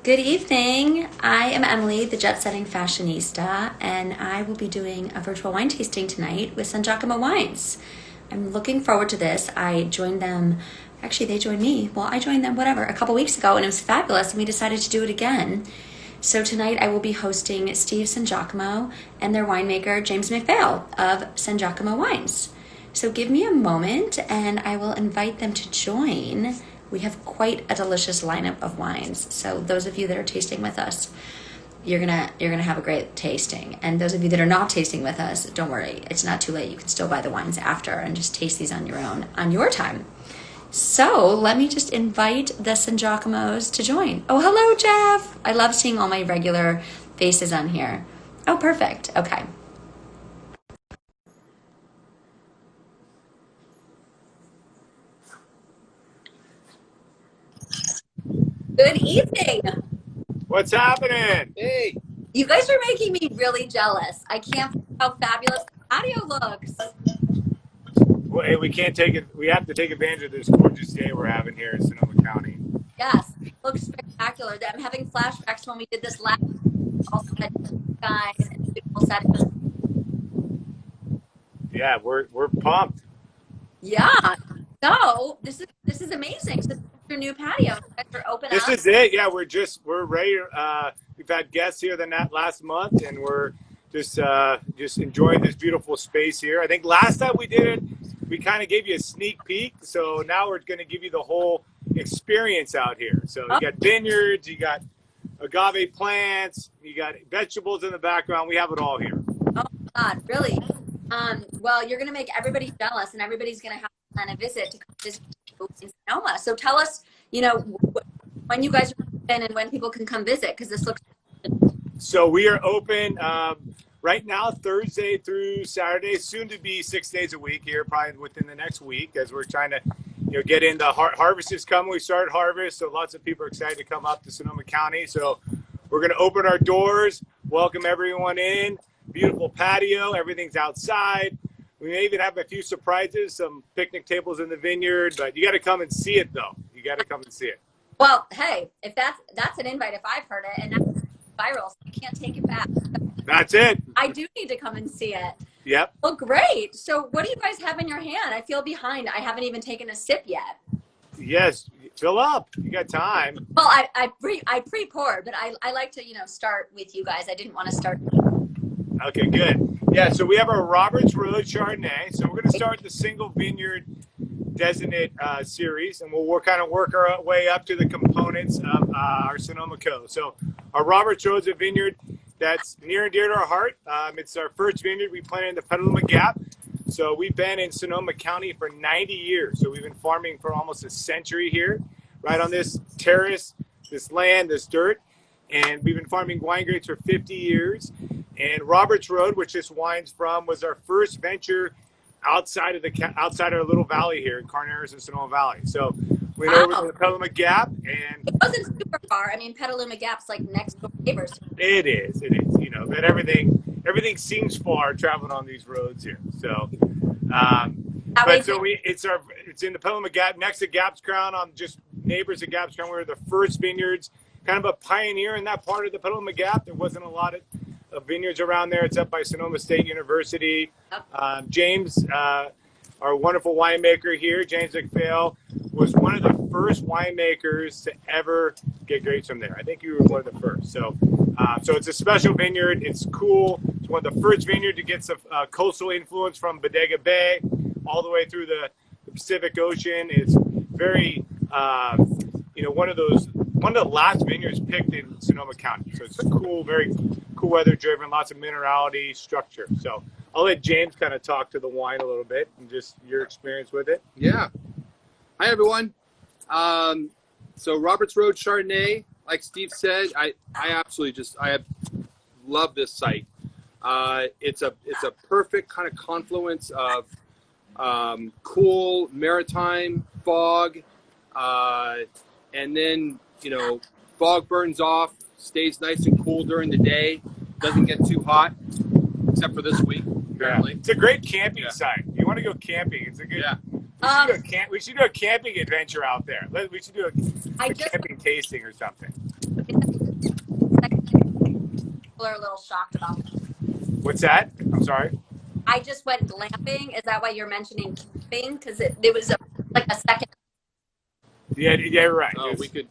Good evening. I am Emily, the jet-setting fashionista, and I will be doing a virtual wine tasting tonight with Sangiacomo Wines. I'm looking forward to this. I joined them, actually they joined me. Well, I joined them, whatever, a couple weeks ago, and it was fabulous, and we decided to do it again. So tonight I will be hosting Steve Sangiacomo and their winemaker, James MacPhail of Sangiacomo Wines. So give me a moment, and I will invite them to join. We have quite a delicious lineup of wines. So those of you that are tasting with us, you're gonna have a great tasting. And those of you that are not tasting with us, don't worry, it's not too late. You can still buy the wines after and just taste these on your own, on your time. So let me just invite the Sangiacomos to join. Oh, hello, Jeff. I love seeing all my regular faces on here. Oh, perfect. Okay. Good evening. What's happening? Hey, You guys are making me really jealous. I can't believe how fabulous the patio looks. Well, hey, we can't take it. We have to take advantage of this gorgeous day we're having here in Sonoma County. Yes, it looks spectacular. I'm having flashbacks to when we did this last. Also had skies and beautiful settings. Yeah, we're pumped. Yeah. So this is amazing. So this is your new patio. You guys are open This up. is it. Yeah, we're ready. We've had guests here than that last month, and we're just enjoying this beautiful space here. I think last time we did it, we kind of gave you a sneak peek. So now we're going to give you the whole experience out here. So you got vineyards, you got agave plants, you got vegetables in the background. We have it all here. Oh my God, really? Well, you're going to make everybody jealous, and everybody's going to have to plan a visit to come visit you in Sonoma. So tell us, when you guys are open and when people can come visit, because this looks. So we are open right now, Thursday through Saturday, soon to be 6 days a week here, probably within the next week, as we're trying to, get into harvest is coming. We started harvest, so lots of people are excited to come up to Sonoma County. So we're going to open our doors, welcome everyone in. Beautiful patio, everything's outside. We may even have a few surprises, some picnic tables in the vineyard, but you got to come and see it, though. You got to come and see it. Well, hey, if that's an invite, if I've heard it, and that's viral, so I can't take it back. That's it. I do need to come and see it. Yep. Well, great. So what do you guys have in your hand? I feel behind. I haven't even taken a sip yet. Yes, fill up. You got time. Well, I pre-poured, but I like to, start with you guys. I didn't want to start. Okay, good. Yeah, so we have our Roberts Road Chardonnay. So we're going to start the single vineyard designate series, and we'll work our way up to the components of our Sonoma Co. So our Roberts Road's a vineyard that's near and dear to our heart. It's our first vineyard we planted in the Petaluma Gap. So we've been in Sonoma County for 90 years. So we've been farming for almost a century here, right on this terrace, this land, this dirt. And we've been farming wine grapes for 50 years. And Roberts Road, which this wine's from, was our first venture outside our little valley here in Carneros and Sonoma Valley. So we went over to the Petaluma Gap, and it wasn't super far. I mean, Petaluma Gap's like next door neighbors. It is. But everything seems far traveling on these roads here. So, it's in the Petaluma Gap next to Gap's Crown. I'm just neighbors of Gap's Crown. We're the first vineyards, kind of a pioneer in that part of the Petaluma Gap. There wasn't a lot of vineyards around there. It's up by Sonoma State University. James, our wonderful winemaker here, James MacPhail, was one of the first winemakers to ever get grapes from there. I think you were one of the first. So it's a special vineyard. It's cool. It's one of the first vineyard to get some coastal influence from Bodega Bay all the way through the Pacific Ocean. It's very, one of the last vineyards picked in Sonoma County. So it's cool, very cool weather driven, lots of minerality, structure. So I'll let James kind of talk to the wine a little bit and just your experience with it. yeah. Hi, everyone. So Roberts Road Chardonnay, like Steve said, I love this site. It's a perfect kind of confluence of cool maritime fog, and then fog burns off, stays nice and cool during the day, doesn't get too hot, except for this week. Apparently, it's a great camping site. You want to go camping? It's a good. Yeah. We should do a camping adventure out there. We should do a camping tasting or something. people are a little shocked about that. What's that? I'm sorry. I just went glamping. Is that why you're mentioning camping? Because it was like a second. Yeah, you're right. Oh, we could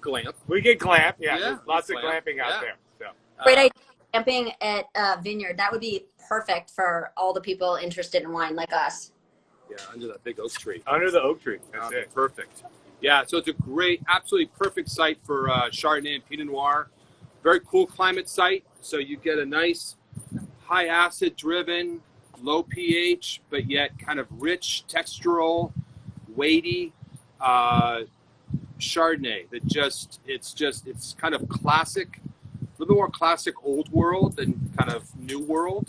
glamp. We get glamp. Yeah, Yeah, there's lots of glamp. glamping out there. So. Great idea. Camping at Vineyard. That would be perfect for all the people interested in wine like us. Yeah, under that big oak tree. Under the oak tree. That's it. Perfect. Yeah, so it's a great, absolutely perfect site for Chardonnay and Pinot Noir. Very cool climate site. So you get a nice high acid driven, low pH, but yet kind of rich, textural, weighty Chardonnay that it's kind of classic, a little more classic old world than kind of new world.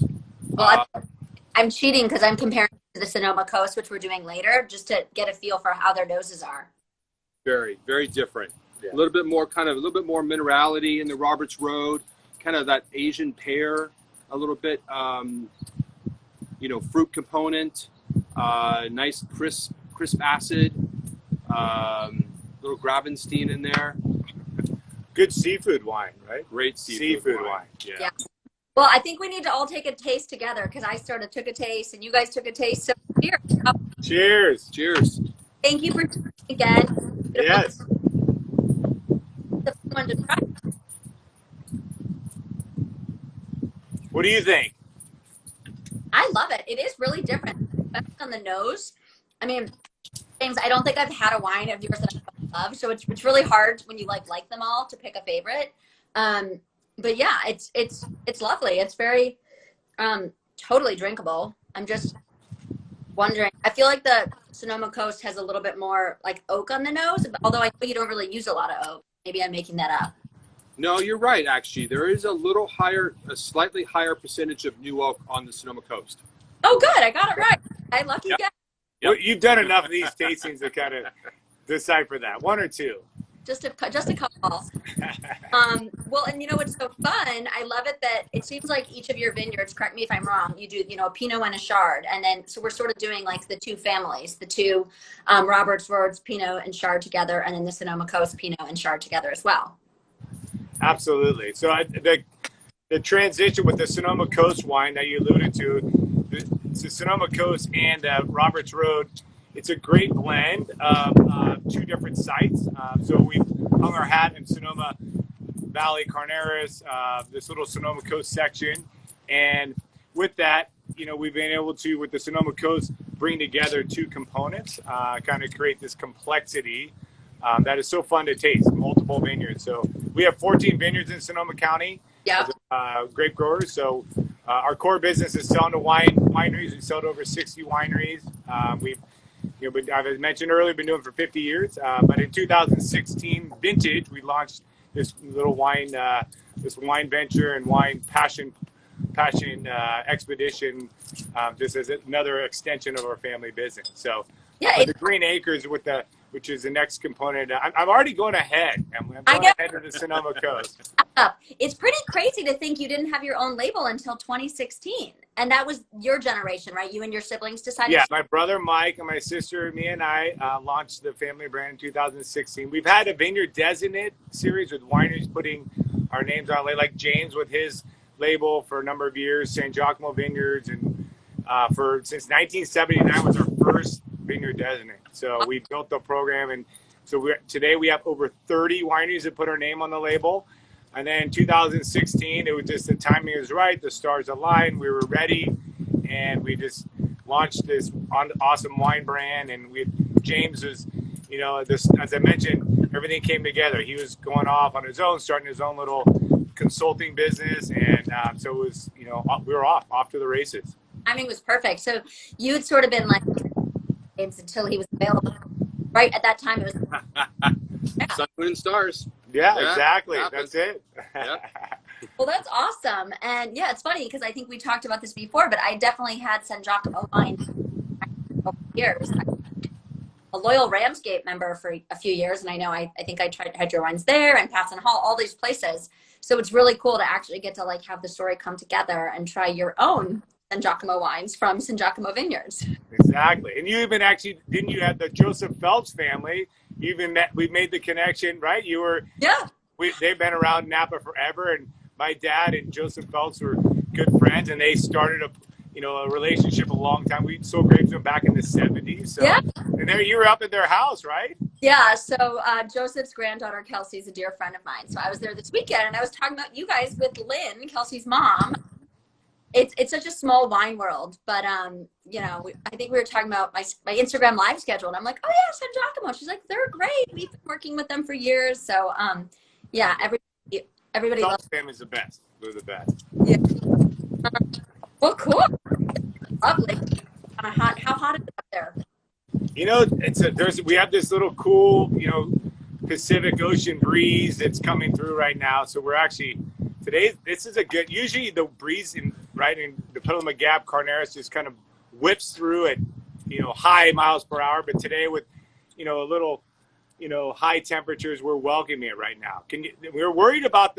Well, I'm cheating because I'm comparing to the Sonoma coast, which we're doing later, just to get a feel for how their noses are. Very, very different. Yeah. A little bit more minerality in the Roberts Road, kind of that Asian pear, a little bit, fruit component, nice crisp acid, little Gravenstein in there. Good seafood wine, right? Great seafood wine. Yeah. Well, I think we need to all take a taste together because I sort of took a taste and you guys took a taste. So cheers. Cheers. Cheers. Thank you for tuning in again. Yes. The fun one to try. What do you think? I love it. It is really different, especially on the nose. I mean, James, I don't think I've had a wine of yours that I love, so it's really hard when you like them all to pick a favorite. But yeah, it's lovely. It's very totally drinkable. I'm just wondering. I feel like the Sonoma coast has a little bit more like oak on the nose, although I know you don't really use a lot of oak. Maybe I'm making that up. No, you're right, actually. There is a slightly higher percentage of new oak on the Sonoma coast. Oh, good. I got it right. I lucky guy. Well, you've done enough of these tastings to kind of decipher that. One or two. Just a couple. Well, and you know what's so fun? I love it that it seems like each of your vineyards, correct me if I'm wrong, you do, a Pinot and a Chard. And then, so we're sort of doing like the two families, the two Roberts Roads Pinot and Chard together, and then the Sonoma Coast Pinot and Chard together as well. Absolutely. So the transition with the Sonoma Coast wine that you alluded to, the Sonoma Coast and Roberts Road, it's a great blend of two different sites. So we've hung our hat in Sonoma Valley, Carneros, this little Sonoma Coast section. And with that, we've been able to, with the Sonoma Coast, bring together two components, kind of create this complexity that is so fun to taste, multiple vineyards. So we have 14 vineyards in Sonoma County. Yeah. Grape growers. So our core business is selling to wineries. We sell to over 60 wineries. We've, as I mentioned earlier, been doing it for 50 years. But in 2016 vintage, we launched this little wine venture and wine passion expedition, just as another extension of our family business. So yeah, the Green Acres which is the next component. I'm already going ahead. I'm going ahead of the Sonoma Coast. It's pretty crazy to think you didn't have your own label until 2016. And that was your generation, right? You and your siblings decided? Yeah, my brother Mike and my sister, me and I launched the family brand in 2016. We've had a Vineyard Designate series with wineries putting our names on, like James with his label for a number of years, Sangiacomo Vineyards, and since 1979 was our first Vineyard Designate. So we built the program, and so today we have over 30 wineries that put our name on the label. And then in 2016, it was just the timing was right, the stars aligned, we were ready, and we just launched this awesome wine brand. And James was, as I mentioned, everything came together. He was going off on his own, starting his own little consulting business, and so it was, we were off to the races. Timing was perfect. So you had sort of been like James until he was available. Right at that time, it was Sun, moon, and stars. Yeah, exactly. That's it. Well, that's awesome. And yeah, it's funny because I think we talked about this before, but I definitely had Sangiacomo Wines over years. A loyal Ramsgate member for a few years, and I think I had your wines there and Patson Hall, all these places. So it's really cool to actually get to have the story come together and try your own Sangiacomo wines from Sangiacomo Vineyards. Exactly. And you even didn't you have the Joseph Phelps family? We made the connection, right? They've been around Napa forever, and my dad and Joseph Phelps were good friends, and they started a relationship a long time. We sold grapes to them back in the 70s. So, yeah. And there you were up at their house, right? Yeah. So Joseph's granddaughter, Kelsey, is a dear friend of mine. So I was there this weekend, and I was talking about you guys with Lynn, Kelsey's mom. It's such a small wine world, but you know, I think we were talking about my Instagram live schedule, and I'm like, oh yeah, Sangiacomo. She's like, they're great. We've been working with them for years. So yeah, everybody loves them. Is the best. They're the best. Yeah. Well, cool. Lovely. How hot is it up there? You know, we have this little cool, Pacific Ocean breeze that's coming through right now. So we're actually this is a good. Usually the breeze in the Petaluma Gap, Carneros just kind of whips through at high miles per hour. But today with a little high temperatures, we're welcoming it right now. We're worried about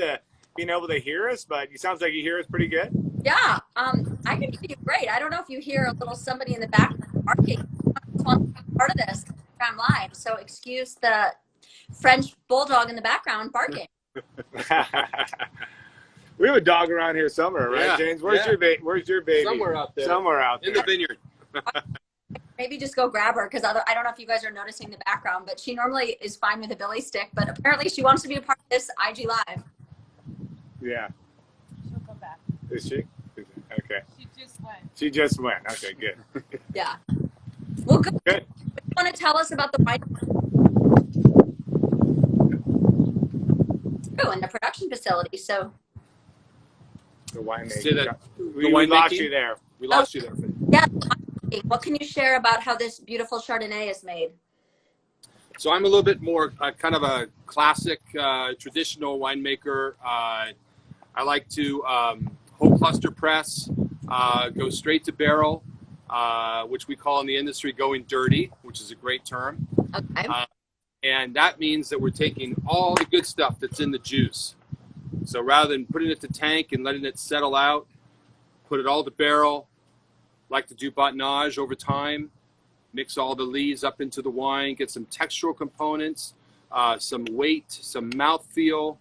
being able to hear us, but it sounds like you hear us pretty good. Yeah, I can hear you great. I don't know if you hear a little somebody in the background barking. Part of this I'm live, so excuse the French bulldog in the background barking. We have a dog around here somewhere, right, James? Where's your baby? Somewhere out there. Somewhere out there. In the vineyard. Maybe just go grab her, because I don't know if you guys are noticing the background, but she normally is fine with a billy stick, but apparently she wants to be a part of this IG Live. Yeah. She'll come back. Is she? Okay. She just went. Okay, good. Yeah. Well, good. Good. You want to tell us about the wine? Oh, and the production facility. So. The winemaker. Say that. We lost you there. We lost you there. Yeah. What can you share about how this beautiful Chardonnay is made? So I'm a little bit more kind of a classic, traditional winemaker. I like to whole cluster press, go straight to barrel, which we call in the industry going dirty, which is a great term. Okay. And that means that we're taking all the good stuff that's in the juice. So rather than putting it to tank and letting it settle out, put it all to barrel, like to do batonnage over time, mix all the lees up into the wine, get some textural components, some weight, some mouthfeel.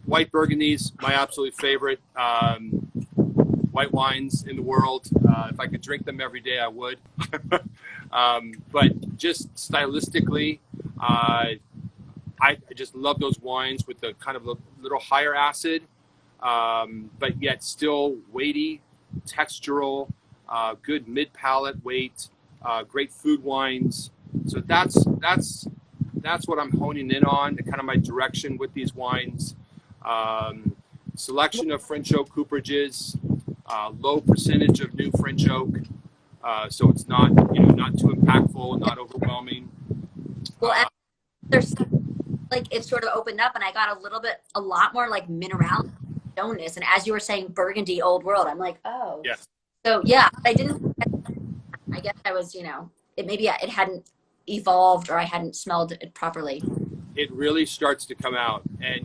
White Burgundies, my absolute favorite white wines in the world. If I could drink them every day, I would. But just stylistically, I just love those wines with the kind of a little higher acid, but yet still weighty, textural, good mid-palate weight, great food wines. So that's what I'm honing in on, kind of my direction with these wines. Selection of French oak cooperages, low percentage of new French oak, so it's not too impactful, not overwhelming. Well, there's like it sort of opened up, and I got a lot more like mineral stoneness. And as you were saying, Burgundy, old world, I'm like, oh, yes. So yeah, I didn't. I guess I was, it hadn't evolved, or I hadn't smelled it properly. It really starts to come out, and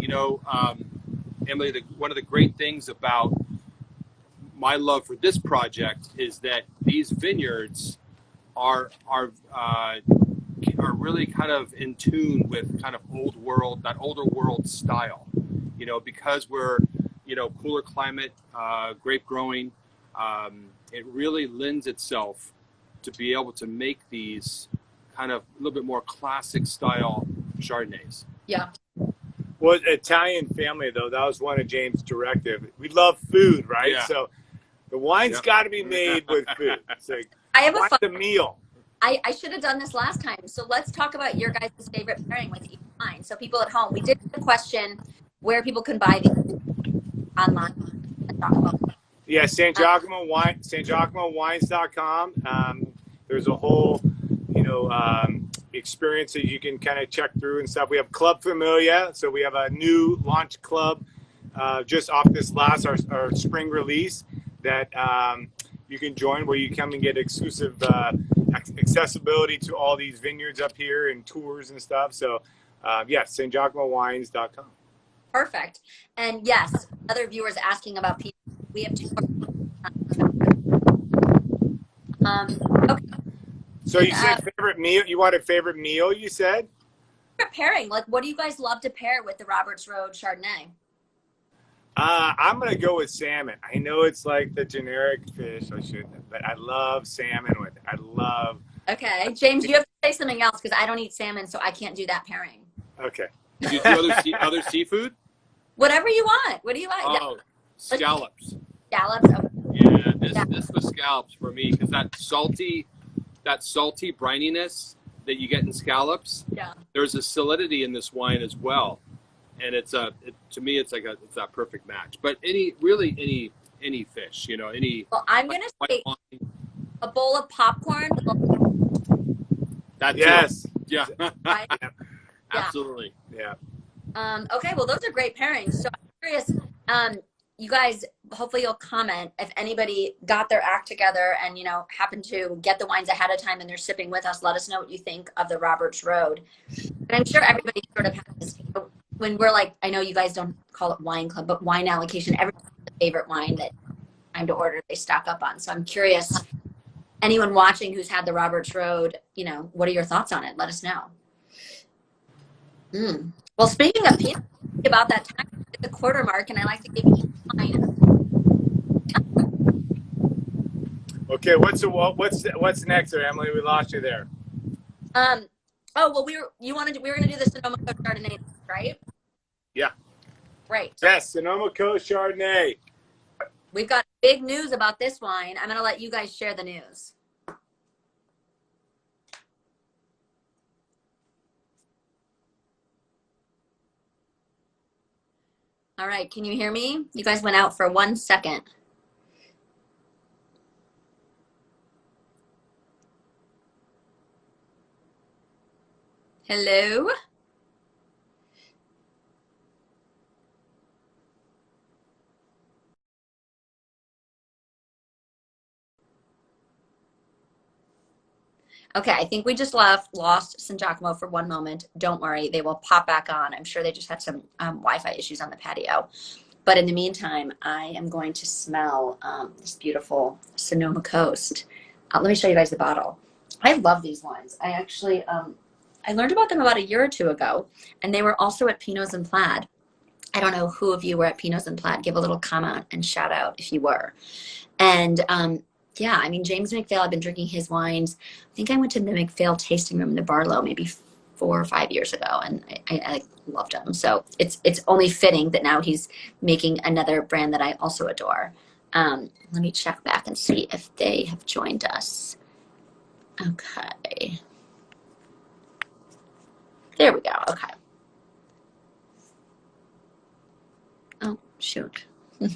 Emily, one of the great things about my love for this project is that these vineyards are really kind of in tune with kind of that older world style, because we're, cooler climate, grape growing, it really lends itself to be able to make these kind of a little bit more classic style Chardonnays. Yeah. Well, Italian family, though, that was one of James' directives. We love food, right? Yeah. So the wine's got to be made with food. So I have a meal. I should have done this last time. So let's talk about your guys' favorite pairing with each wine. So people at home, we did the question where people can buy these online. Yeah, SangiacomoWines.com. There's a whole, experience that you can kind of check through and stuff. We have Club Familia, so we have a new launch club just off this our spring release that you can join, where you come and get exclusive accessibility to all these vineyards up here and tours and stuff. So SangiacomoWines.com. Perfect. And yes, other viewers asking about Pinot. We have two. Okay. So you said favorite meal. You wanted favorite meal, you said? favorite pairing? Like, what do you guys love to pair with the Roberts Road Chardonnay? I'm gonna go with salmon. I know it's like the generic fish, I shouldn't, but I love salmon with it. I love. Okay, James, you have to say something else because I don't eat salmon, so I can't do that pairing. Okay. Do you do other seafood? Whatever you want. What do you want? Oh, scallops. Scallops. Okay. Yeah, this was scallops for me because that salty brininess that you get in scallops. Yeah. There's a solidity in this wine as well, and to me it's that perfect match. But any fish, you know, any. Well, I'm gonna say a bowl of popcorn. That yes. Yeah. Right? Absolutely. Yeah. Okay, well, those are great pairings. So I'm curious, you guys, hopefully you'll comment if anybody got their act together and, you know, happened to get the wines ahead of time and they're sipping with us. Let us know what you think of the Roberts Road. And I'm sure everybody sort of has, when we're like, I know you guys don't call it wine club, but wine allocation, everybody's favorite wine that time to order, they stock up on. So I'm curious, anyone watching who's had the Roberts Road, you know, what are your thoughts on it? Let us know. Well, speaking of Pinot, about that time at the quarter mark, and I like to give you wine. Okay, what's next there, Emily? We lost you there. Oh well, we were gonna do the Sonoma Coast Chardonnay, right? Yeah. Right. Yes, Sonoma Coast Chardonnay. We've got big news about this wine. I'm gonna let you guys share the news. All right, can you hear me? You guys went out for 1 second. Hello? Okay, I think we just lost Sangiacomo for one moment. Don't worry, they will pop back on. I'm sure they just had some Wi-Fi issues on the patio. But in the meantime, I am going to smell this beautiful Sonoma Coast. Let me show you guys the bottle. I love these wines. I actually, I learned about them about a year or two ago, and they were also at Pinots and Plaid. I don't know who of you were at Pinots and Plaid. Give a little comment and shout out if you were. And yeah, I mean, James MacPhail, I've been drinking his wines. I think I went to the MacPhail tasting room in the Barlow maybe 4 or 5 years ago, and I loved him. So it's only fitting that now he's making another brand that I also adore. Let me check back and see if they have joined us. Okay. There we go. Okay. Oh, shoot.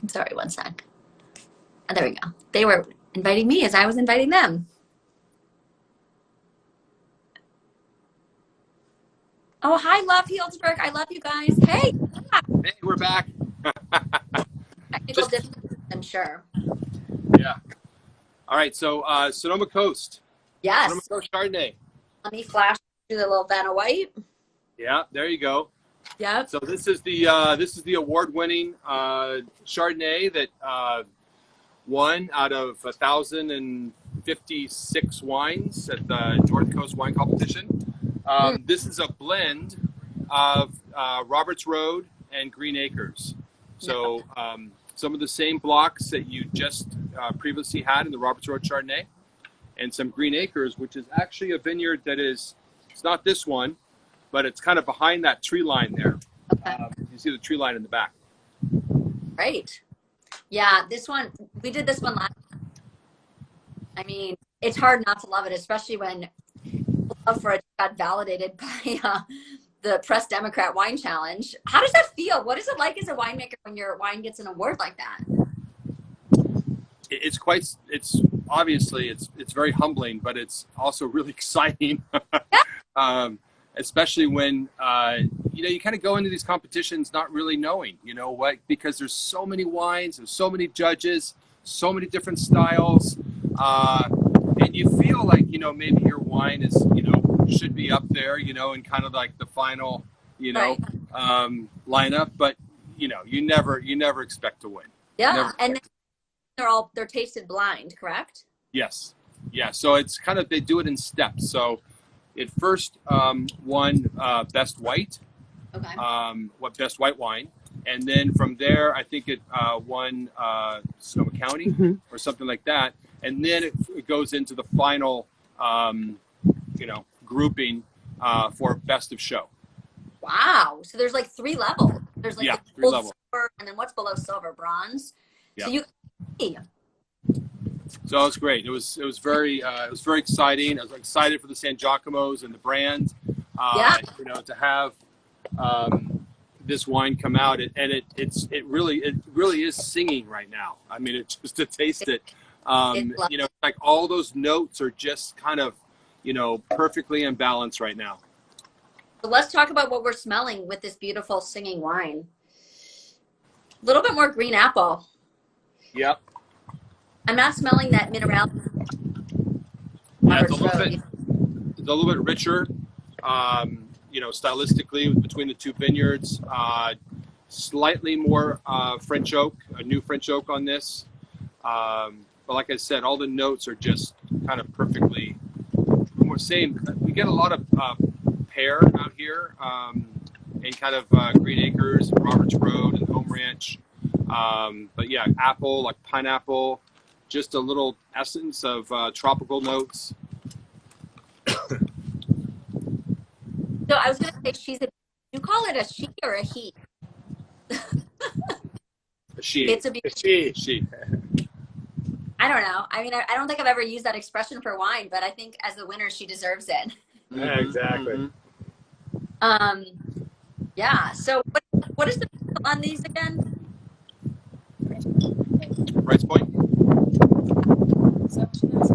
Sorry, 1 sec. Oh, there we go. They were inviting me as I was inviting them. Oh, hi, Love Healdsburg. I love you guys. Hey. Hey, we're back. Technical difficulties, I'm sure. Yeah. All right, so Sonoma Coast. Yes. Sonoma Coast Chardonnay. Let me flash through the little Vanna White. Yeah, there you go. Yep. So this is the award-winning Chardonnay that won out of 1,056 wines at the North Coast Wine Competition. This is a blend of Roberts Road and Green Acres. So some of the same blocks that you just previously had in the Roberts Road Chardonnay, and some Green Acres, which is actually a vineyard that is, it's not this one, but it's kind of behind that tree line there. Okay. You see the tree line in the back. Right. Yeah, this one, we did this one last time. I mean, it's hard not to love it, especially when love for it got validated by the Press Democrat Wine Challenge. How does that feel? What is it like as a winemaker when your wine gets an award like that? It's obviously it's very humbling, but it's also really exciting. Especially when you kind of go into these competitions not really knowing, what, because there's so many wines, there's so many judges, so many different styles, and you feel like maybe your wine is should be up there, in kind of like the final right. Lineup, but you never expect to win. Yeah, and they're tasted blind, correct? Yes, yeah. So it's kind of, they do it in steps. So It first won Best White, Okay. Best White Wine, and then from there, I think it won Sonoma County or something like that, and then it goes into the final, grouping for Best of Show. Wow. So there's like 3 levels. There's like Yeah, the 3 gold, levels. silver, and then what's below silver? Bronze. Yeah. So you. So it was great. It was very exciting. I was excited for the Sangiacomos and the brand. To have this wine come out, it really is singing right now. I mean, just to taste it, like all those notes are just kind of, perfectly in balance right now. So let's talk about what we're smelling with this beautiful singing wine. A little bit more green apple. Yep. I'm not smelling that mineral. Yeah, it's a little bit richer, stylistically between the 2 vineyards. Slightly more French oak, a new French oak on this. But like I said, all the notes are just kind of perfectly. We're saying we get a lot of pear out here, in kind of Green Acres, and Roberts Road, and Home Ranch. But yeah, apple, like pineapple. Just a little essence of tropical notes. So I was going to say you call it a she or a he? A she. It's a she. I don't know. I mean, I don't think I've ever used that expression for wine, but I think as the winner, she deserves it. Yeah, exactly. Yeah. So what is the on these again? Price point?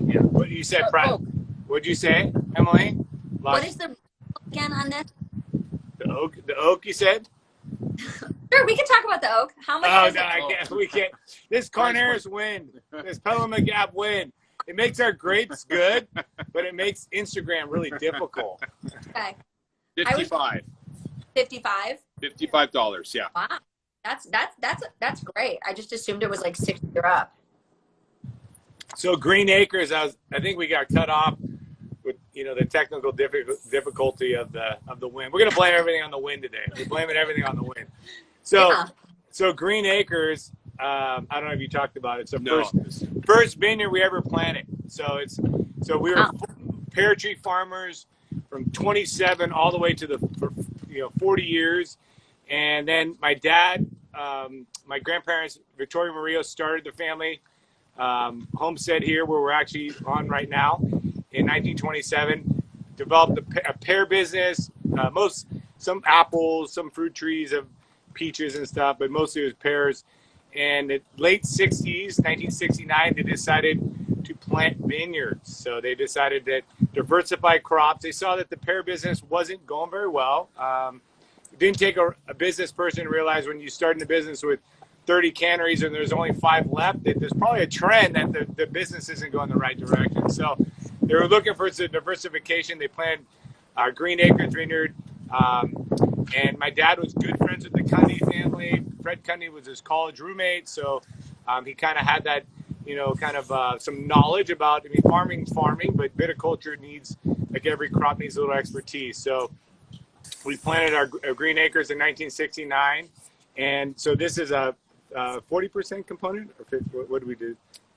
Yeah. What you said, Brad? What'd you say, Emily? What is the again on this? The oak? The oak, you said? Sure, we can talk about the oak. How much? Oh no, I can't. We can't. This Carneros win. This Petaluma Gap win. It makes our grapes good, but it makes Instagram really difficult. Okay. 55. 55. $55. Yeah. Wow, that's great. I just assumed it was like 60 or up. So Green Acres, I think we got cut off with the technical difficulty of the wind. We're gonna blame everything on the wind today. We're blaming everything on the wind. So Green Acres, I don't know if you talked about it. It's the first vineyard we ever planted. So we were pear tree farmers from 27 all the way to the 40 years, and then my dad, my grandparents, Victoria and Maria, started the family homestead here where we're actually on right now in 1927. Developed a pear business, some apples, some fruit trees of peaches and stuff, but mostly it was pears. And in the late 60s, 1969, they decided to plant vineyards. So they decided that diversify crops. They saw that the pear business wasn't going very well. It didn't take a business person to realize when you start in the business with 30 canneries and there's only 5 left, that there's probably a trend that the business isn't going the right direction. So they were looking for some diversification. They planted Green Acres Vineyard. And my dad was good friends with the Cundy family. Fred Cundy was his college roommate. So he kind of had that, some knowledge about, farming, but viticulture needs, like every crop needs a little expertise. So we planted our Green Acres in 1969. And so this is a 40% component, or 50, what do we do?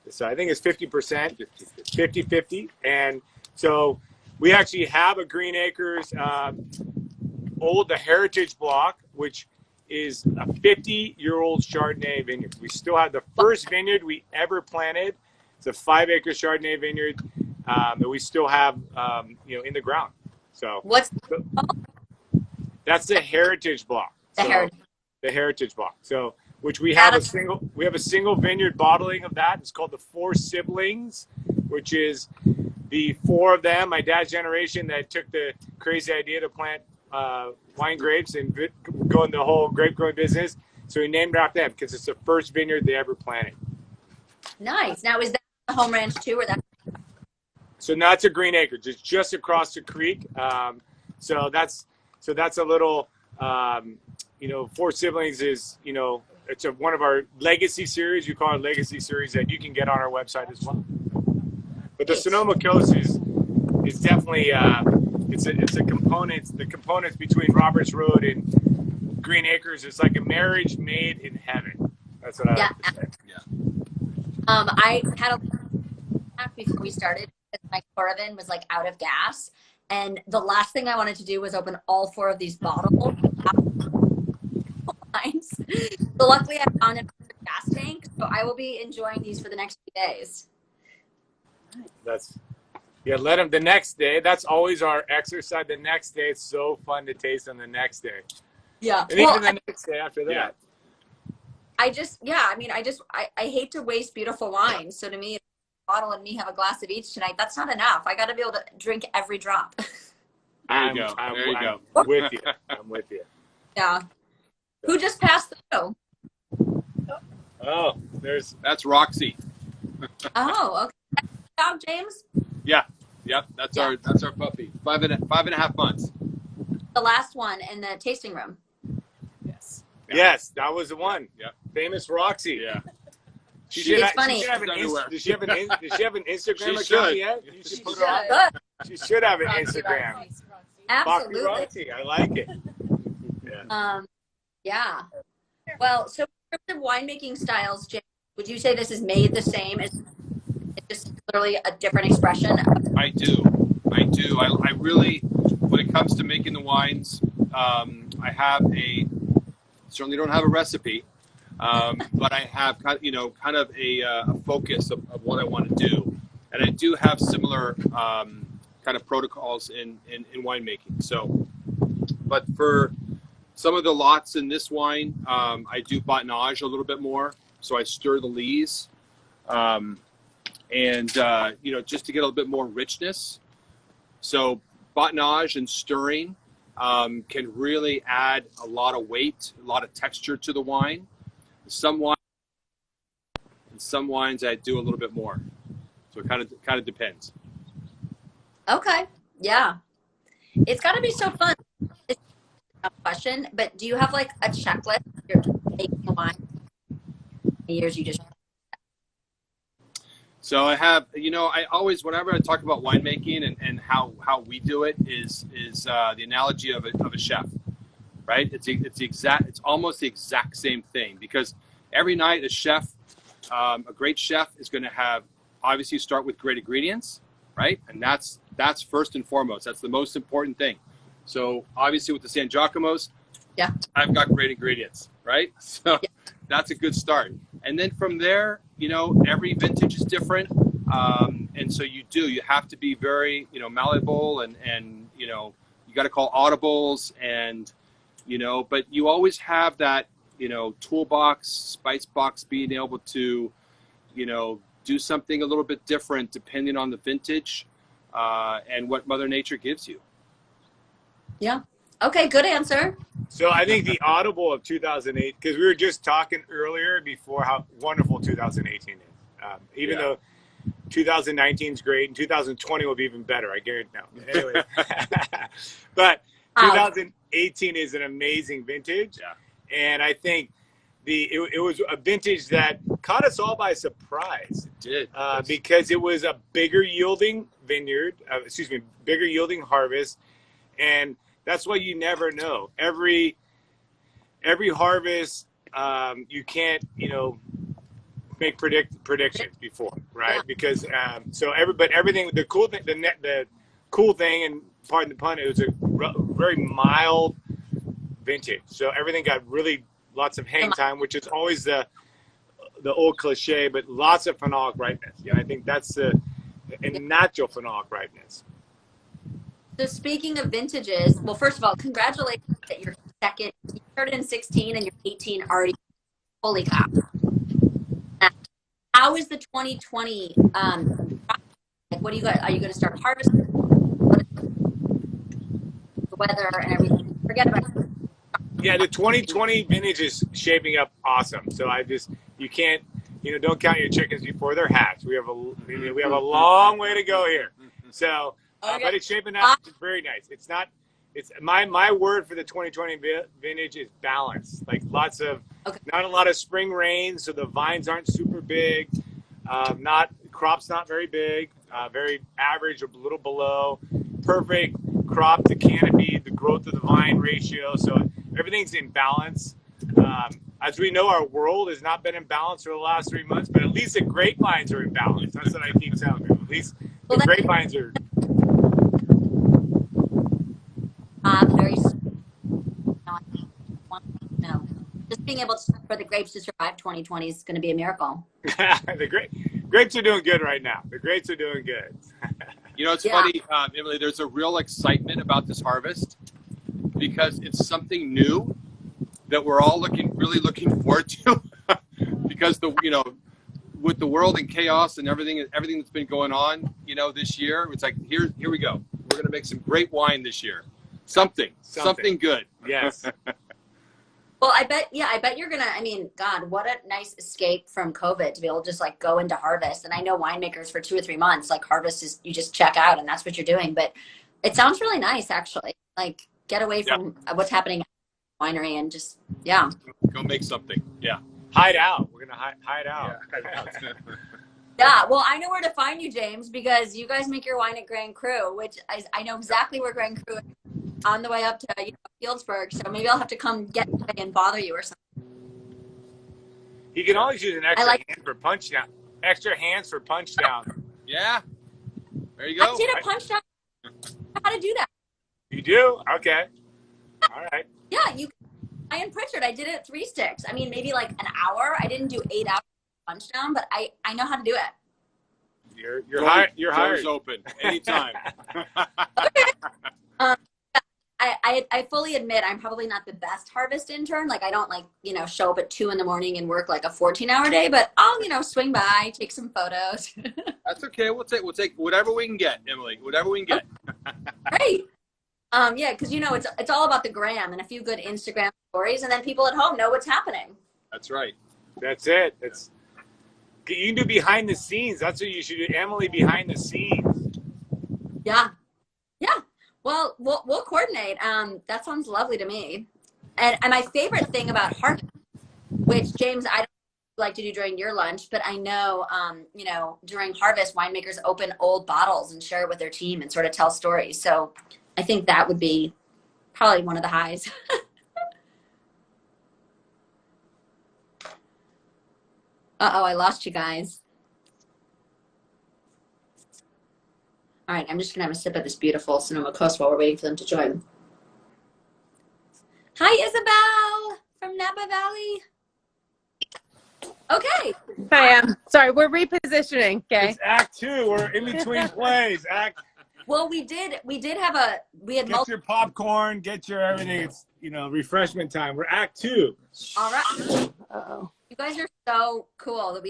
So I think it's 50%, 50-50. And so we actually have a Green Acres, the Heritage Block, which is a 50-year-old Chardonnay vineyard. We still have the first vineyard we ever planted. It's a 5-acre Chardonnay vineyard that we still have, in the ground. So that's the Heritage Block. The Heritage Block. So, which we have a single vineyard bottling of that. It's called the Four Siblings, which is the 4 of them, my dad's generation, that took the crazy idea to plant wine grapes and go in the whole grape growing business. So he named it after them because it's the first vineyard they ever planted. Nice. Now, is that the home ranch too, or that? So now it's a Green Acres. It's just across the creek. So that's a little, Four Siblings is, it's one of our legacy series. You call it legacy series that you can get on our website as well. But the Sonoma Coast is definitely it's a components. The components between Roberts Road and Green Acres is like a marriage made in heaven. That's what I like to say. Yeah. I had a before we started because my caravan was like out of gas, and the last thing I wanted to do was open all 4 of these bottles. So luckily I found a gas tank, so I will be enjoying these for the next few days. Let them the next day. That's always our exercise. The next day, it's so fun to taste them the next day. Yeah. And even the next day after that. Yeah. I hate to waste beautiful wine. So to me, a bottle and me have a glass of each tonight. That's not enough. I got to be able to drink every drop. There you go. I'm with you. I'm with you. Yeah. Who just passed through? Oh, that's Roxy. Oh, okay. Good job, James. Yeah. Yep. That's our puppy. 5.5 months. The last one in the tasting room. Yes. Yeah. Yes, that was the one. Yep. Famous Roxy. Yeah. It's funny. Does she have an Instagram She account should. yet? You She put should. her on. She should have an Instagram. Absolutely. Roxy, I like it. Yeah. Yeah. Well, so in terms of winemaking styles, James, would you say this is made the same? It's just clearly a different expression? I do. I really, when it comes to making the wines, I certainly don't have a recipe, but I have kind of a focus of what I want to do, and I do have similar kind of protocols in winemaking. So, but for some of the lots in this wine, I do batonnage a little bit more. So I stir the lees, and just to get a little bit more richness. So batonnage and stirring can really add a lot of weight, a lot of texture to the wine. Some wines I do a little bit more. So it kind of depends. Okay. Yeah. It's got to be so fun. It's a question, but do you have like a checklist? You're making a wine. Years you just. So I have, I always, whenever I talk about winemaking and how we do it is the analogy of a chef, right? It's almost the exact same thing, because every night a great chef is going to have, obviously start with great ingredients, right? And that's first and foremost. That's the most important thing. So obviously with the Sangiacomos, yeah, I've got great ingredients, right? So that's a good start. And then from there, every vintage is different. And so you have to be very, malleable and you got to call audibles and, but you always have that, toolbox, spice box, being able to, do something a little bit different depending on the vintage and what Mother Nature gives you. Yeah. Okay. Good answer. So I think the audible of 2008, because we were just talking earlier before how wonderful 2018 is. Even though 2019 is great and 2020 will be even better, I guarantee. No, anyway. But 2018 is an amazing vintage, and I think it was a vintage that caught us all by surprise. It did, because it was a bigger yielding bigger yielding harvest, and that's why you never know. Every harvest, you can't, make predictions before, right? Yeah. Because everything. The cool thing, and pardon the pun, it was a very mild vintage. So everything got really lots of hang time, which is always the old cliche, but lots of phenolic ripeness. I think that's a natural phenolic ripeness. So speaking of vintages, well, first of all, congratulations that your second, you started in 16 and your 18 already fully capped. How is the 2020, what do you got? Are you going to start harvesting? The weather and everything. Forget about it. Yeah, the 2020 vintage is shaping up awesome. So you can't, don't count your chickens before they're hatched. We have a long way to go here. So, but it's shaping up very nice. It's my word for the 2020 vintage is balance. Like not a lot of spring rain, so the vines aren't super big. Crop's not very big, very average or a little below. Perfect crop to canopy, the growth of the vine ratio. So everything's in balance. As we know, our world has not been in balance for the last 3 months, but at least the grapevines are in balance. That's what I keep telling people. At least the grapevines are. Very, no, just being able for the grapes to survive 2020 is going to be a miracle. The grapes are doing good right now. The grapes are doing good. You know, it's funny, Emily, there's a real excitement about this harvest because it's something new that we're all really looking forward to because with the world in chaos and everything that's been going on, this year, it's like, here we go. We're going to make some great wine this year. Something good. Yes. Well, I bet you're going to, God, what a nice escape from COVID to be able to just like go into harvest. And I know winemakers for 2 or 3 months, like harvest is, you just check out and that's what you're doing. But it sounds really nice, actually. Like get away from what's happening at the winery and just, Go make something. Yeah. Hide out. We're going to hide out. Yeah. Yeah, well, I know where to find you, James, because you guys make your wine at Grand Cru, which I know exactly where Grand Cru is on the way up to Fieldsburg. So maybe I'll have to come get and bother you or something. You can always use an extra hand for punch down. Extra hands for punch down. Yeah. There you go. I did a punch down. How to do that? You do? Okay. All right. Yeah, I and Pritchard, I did it at 3 sticks. Maybe like an hour. I didn't do 8 hours punch down, but I know how to do it. You're hired. You're hired. Doors open anytime. I fully admit I'm probably not the best harvest intern. Like I don't show up at 2 a.m. and work like a 14-hour day, but I'll swing by, take some photos. That's okay. We'll take whatever we can get, Emily. Whatever we can get. Great. Yeah, because it's all about the gram and a few good Instagram stories, and then people at home know what's happening. That's right. That's it. You can do behind the scenes. That's what you should do, Emily. Behind the scenes. Yeah. Well, we'll coordinate. That sounds lovely to me. And my favorite thing about harvest, which James, I don't like to do during your lunch, but I know, during harvest, winemakers open old bottles and share it with their team and sort of tell stories. So I think that would be probably one of the highs. Uh-oh, I lost you guys. All right, I'm just going to have a sip of this beautiful Sonoma Coast while we're waiting for them to join. Hi, Isabel from Napa Valley. Okay. Hi, sorry, we're repositioning. Okay. It's Act 2. We're in between plays. Well, we had get your popcorn, get your everything. It's refreshment time. We're Act 2. All right. Uh-oh. You guys are so cool that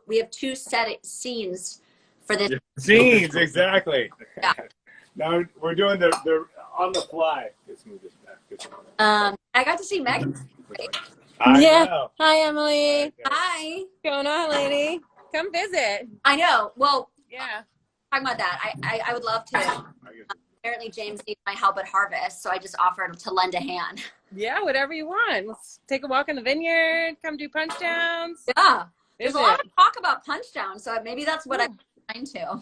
we have two set scenes for this. Scenes, exactly. Yeah. Now we're doing the on the fly. Let's move this back. I got to see Megan. Yeah. Know. Hi, Emily. Hi. What's going on, lady? Come visit. I know. Well, Yeah. talking about that, I would love to. Apparently, James needs my help at harvest, so I just offered to lend a hand. Yeah, whatever you want. Let's take a walk in the vineyard. Come do punch downs. Yeah. There's Visit. a lot of talk about punch down, so maybe that's what I'm trying to.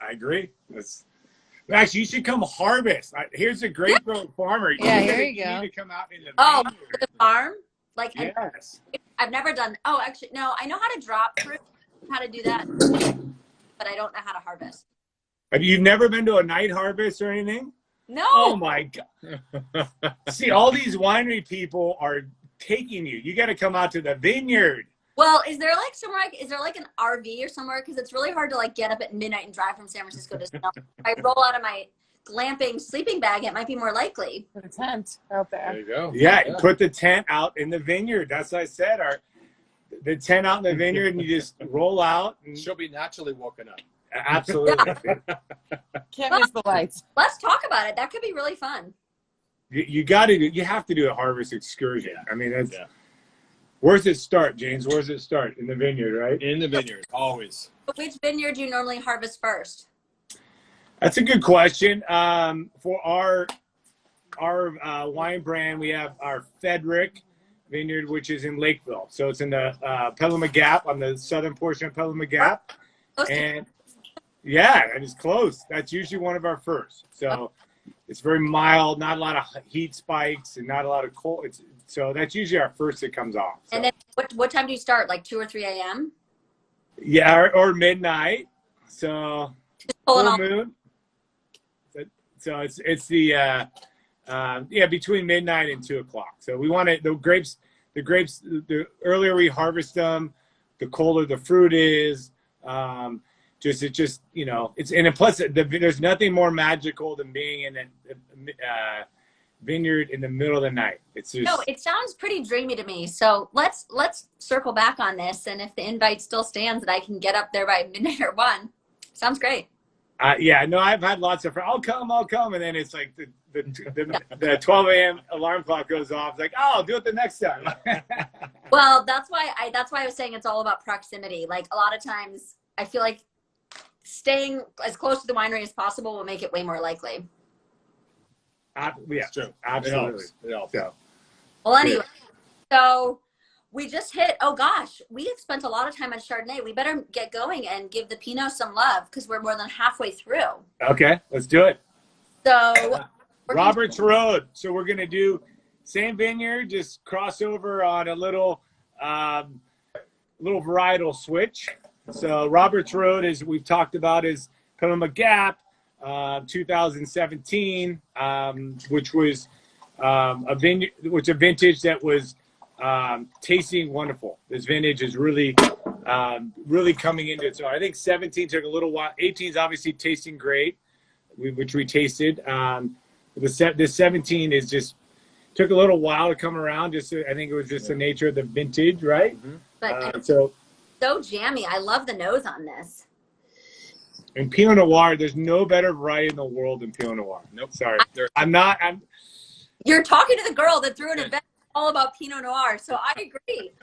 I agree. Actually, you should come harvest. Here's a grapefruit farmer. Yeah, here you go. need to come out in the For vineyard. the farm? Like, Yes. I've never done. Oh, actually, no. I know how to drop fruit, how to do that, but I don't know how to harvest. Have you never been to a night harvest or anything? No. Oh my God. See, all these winery people are taking you. You got to come out to the vineyard. Well, is there like an RV or somewhere? Because it's really hard to like get up at midnight and drive from San Francisco to Sonoma. If I roll out of my glamping sleeping bag, it might be more likely. Put a tent out There there. you go. Yeah, put the tent out in the vineyard. That's what I said. The tent out in the vineyard, and you just roll out. And, She'll be naturally woken up. absolutely. Can't miss the lights. Let's talk about it. That could be really fun. You got to do. You have to do a harvest excursion. I mean, that's. Yeah. Where's it start, James? Where's it start? In the vineyard, right? In the vineyard, always. Which vineyard do you normally harvest first? That's a good question. For our wine brand, we have our Frederick Vineyard, which is in Lakeville. So it's in the Petaluma Gap, on the southern portion of Petaluma Gap. Close to- And Yeah, and it's close. That's usually one of our first. So it's very mild, not a lot of heat spikes and not a lot of cold. So that's usually our first that comes off. So. And then what time do you start? Like 2 or 3 a.m.? Yeah, or midnight. So full moon. So it's the between midnight and 2 o'clock. So we want the grapes. The earlier we harvest them, the colder the fruit is. It's plus there's nothing more magical than being in a vineyard in the middle of the night. It's just no. It sounds pretty dreamy to me. So let's circle back on this, and if the invite still stands, that I can get up there by midnight or 1. Sounds great. I've had lots of friends. I'll come, and then it's like the 12 a.m. alarm clock goes off. It's like, oh, I'll do it the next time. Well, that's why I was saying it's all about proximity. Like a lot of times, I feel like staying as close to the winery as possible will make it way more likely. Yeah, it's true. Absolutely. It helps. So, well, anyway, so we just hit, oh gosh, we have spent a lot of time on Chardonnay. We better get going and give the Pinot some love because we're more than halfway through. Okay, let's do it. So Roberts Road. So we're going to do same vineyard, just cross over on a little varietal switch. So Roberts Road, as we've talked about, is Sonoma Gap, 2017, which was a vintage that was tasting wonderful. This vintage is really coming into its own. I think 17 took a little while. 18 is obviously tasting great, which we tasted. The 17 is just took a little while to come around. I think it was just the nature of the vintage, right? Mm-hmm. But so jammy. I love the nose on this. And Pinot Noir, there's no better variety in the world than Pinot Noir. Nope, sorry. You're talking to the girl that threw an event all about Pinot Noir, so I agree.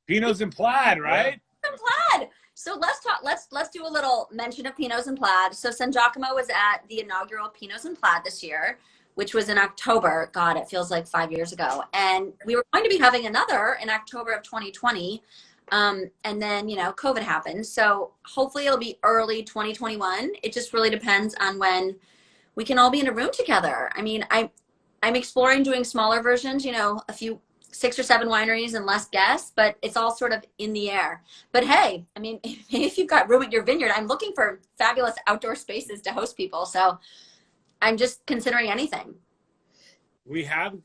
Pinots and Plaid, right? And Plaid. So let's do a little mention of Pinots and Plaid. So Sangiacomo was at the inaugural Pinots and Plaid this year, which was in October. God, it feels like 5 years ago. And we were going to be having another in October of 2020. And then, COVID happened. So hopefully it'll be early 2021. It just really depends on when we can all be in a room together. I mean, I'm exploring doing smaller versions, a few 6 or 7 wineries and less guests, but it's all sort of in the air. But hey, I mean, if you've got room at your vineyard, I'm looking for fabulous outdoor spaces to host people. So I'm just considering anything. We have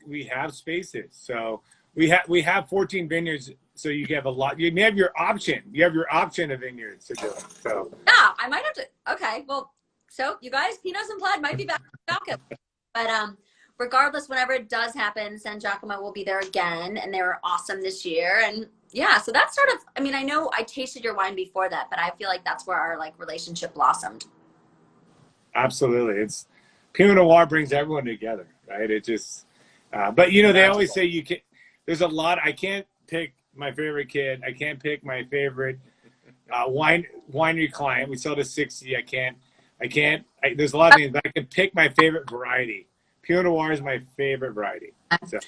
spaces. So we have 14 vineyards. So you have a lot. You have your option. You have your option of vineyards to do it. So yeah, I might have to. Okay, well, so you guys, Pinots and Plaid might be back in Sangiacomo. But regardless, whenever it does happen, Sangiacomo will be there again, and they were awesome this year. And yeah, so that's sort of. I mean, I know I tasted your wine before that, but I feel like that's where our relationship blossomed. Absolutely, it's Pinot Noir brings everyone together, right? It just. But they always say you can. There's a lot. I can't pick my favorite kid. I can't pick my favorite winery client. We sell to 60. I can't. There's a lot of things, but I can pick my favorite variety. Pinot Noir is my favorite variety. So.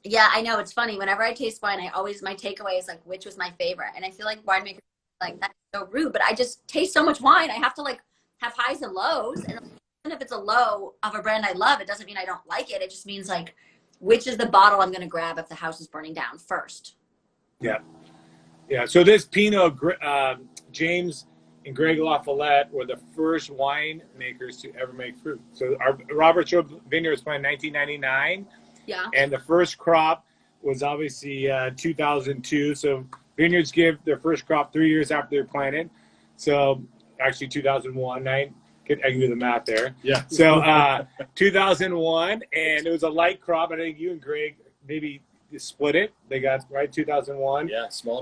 Yeah, I know. It's funny. Whenever I taste wine, my takeaway is which was my favorite. And I feel like winemakers that's so rude, but I just taste so much wine. I have to have highs and lows. And even if it's a low of a brand I love, it doesn't mean I don't like it. It just means which is the bottle I'm going to grab if the house is burning down first. Yeah. Yeah. So this Pinot, James and Greg LaFollette were the first winemakers to ever make fruit. So our Roberts Road Vineyard was planted in 1999. Yeah. And the first crop was obviously 2002. So vineyards give their first crop 3 years after they're planted. So actually 2001. I can do the math there. Yeah. So 2001, and it was a light crop. I think you and Greg maybe split it. They got 2001. Yeah, small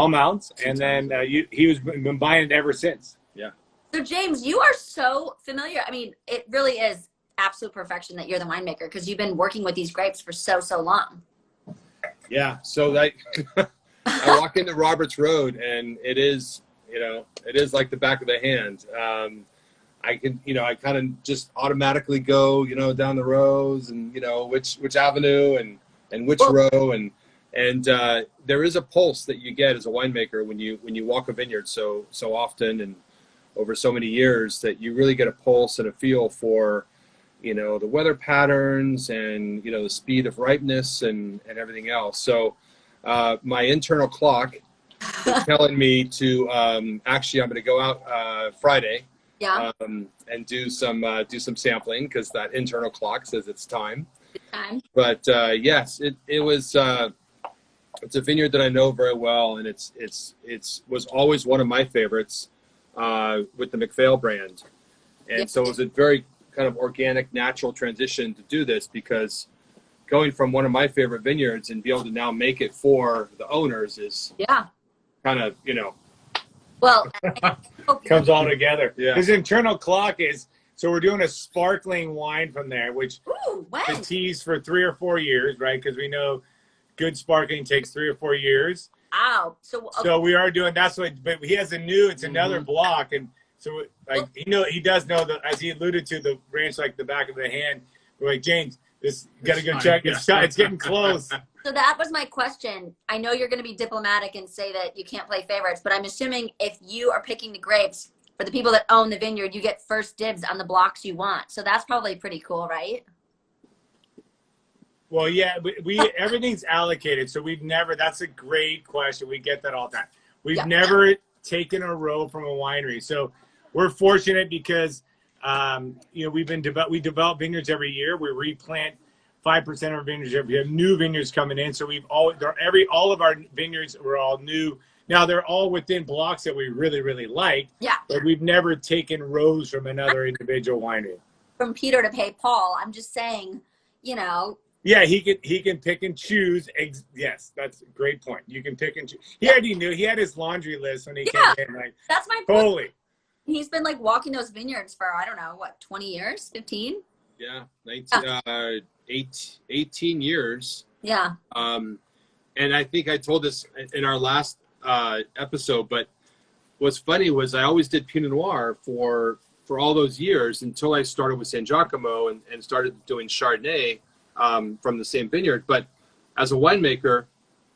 amounts, and then he was been buying it ever since. Yeah. So James, you are so familiar. I mean, it really is absolute perfection that you're the winemaker because you've been working with these grapes for so long. Yeah. So I walk into Roberts Road, and it is like the back of the hand. I can, I kind of just automatically go, down the rows and, which avenue and which row. And there is a pulse that you get as a winemaker when you walk a vineyard so often. over so many years that you really get a pulse and a feel for, you know, the weather patterns and, you know, the speed of ripeness and everything else. So my internal clock is telling me to actually I'm going to go out Friday and do some sampling because that internal clock says it's time. But yes, it was it's a vineyard that I know very well, and it's was always one of my favorites with the MacPhail brand. And so it was a very kind of organic, natural transition to do this, because going from one of my favorite vineyards and be able to now make it for the owners is kind of, you know, well, comes all together. Yeah. His internal clock is, so we're doing a sparkling wine from there, which when? tease for 3 or 4 years, right? Because we know good sparkling takes 3 or 4 years. Wow. So we are doing, that's what, but he has it's another block. And so like, he does know that, as he alluded to, the branch like the back of the hand. We're like, James, this, you got to go check. It's getting close. So that was my question. I know you're going to be diplomatic and say that you can't play favorites, but I'm assuming if you are picking the grapes for the people that own the vineyard, you get first dibs on the blocks you want. So that's probably pretty cool, right? Well, yeah, we everything's allocated. So we've never, that's a great question. We get that all the time. We've never taken a row from a winery. So we're fortunate because, you know, we develop vineyards every year. We replant 5% of our vineyards every year. We have new vineyards coming in. So we've all of our vineyards were all new. Now they're all within blocks that we really, really like. Yeah. But we've never taken rows from another individual winery. From Peter to pay Paul. I'm just saying, you know. Yeah, he can pick and choose. Yes, that's a great point. You can pick and choose. He already knew. He had his laundry list when he came in. Like, that's my point. Totally. He's been like walking those vineyards for, I don't know, what, 20 years, 15? Yeah, 18 years. Yeah. And I think I told this in our last episode, but what's funny was I always did Pinot Noir for all those years until I started with Sangiacomo and started doing Chardonnay from the same vineyard. But as a winemaker,